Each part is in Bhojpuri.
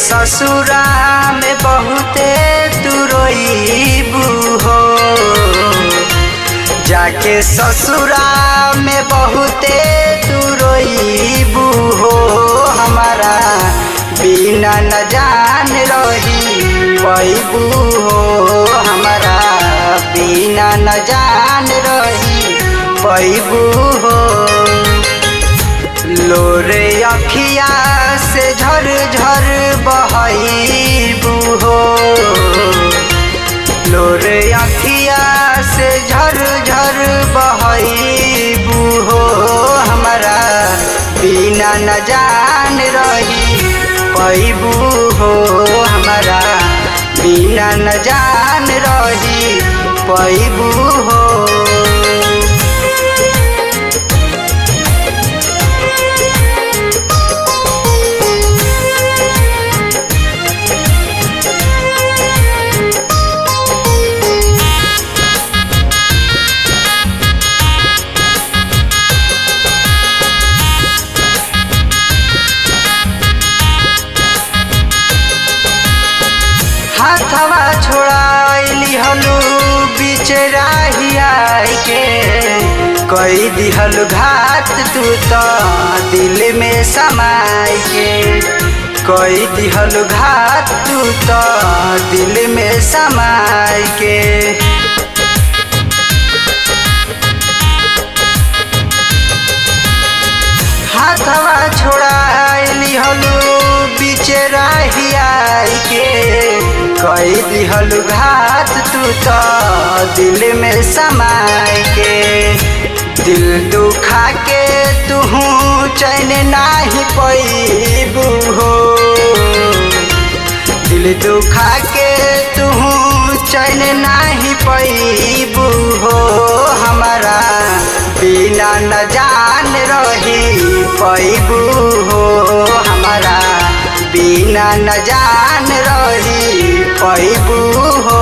ससुरा में बहुते तू रोईबू हो, जाके ससुरा में बहुते तू रोईबू हो। हमारा बिना न जान रही पैबू हो, हमारा बिना न जान रही पैबू हो। लोरे अखिया से झर झर बहईबू हो, लोरे अखिया से झर झर बहईबू हो। हमारा बिना न जान रही पैबू हो, हमारा बिना न जान रही पैबू हो। हाथवा छोड़ाइली हलू बीच राहिया के, कई दिहल घात तू तो दिल में समाई के, कई दिहल घात तू तो दिल में समाई के। हाथवा छोड़ाइली हलू बीच राहिया के, कई दिहल घात तू तो दिल में समाई के। दिल दुखा के तुहू चैन नाही पैबू हो, दिल दुखा के तुहू चैन नाही पैबू हो। हमारा बिना न जान रही पैबू हो, हमारा बिना न जान रही पैबू हो।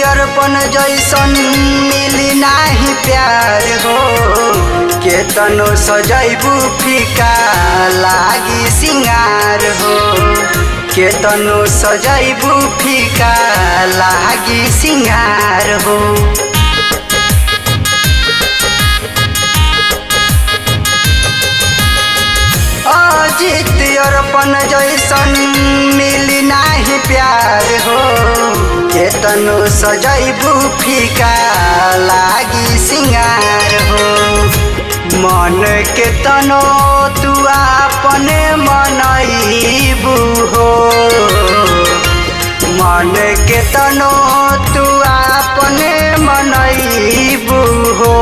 अर्पण जैसन मिली नाही प्यार हो, केतनो सजैबू फीका लागी सिंगार हो, केतनो सजैबू फीका लागी सिंगार हो। अजित अर्पण जैसन मिली नाही प्यार हो, केतनो सजैबू फीका लागी सिंगार हो। मन केतनो तू आपने मनईबू हो, मन केतनो तू आपने मनईबू हो।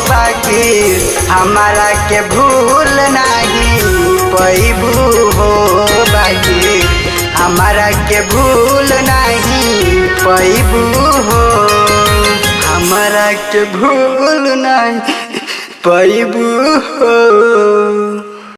बाकी हमारा के भूल नहीं पैबू हो, बाकी हमारा के भूल नहीं पैबू हो, हमारा के भूल नहीं पैबू हो।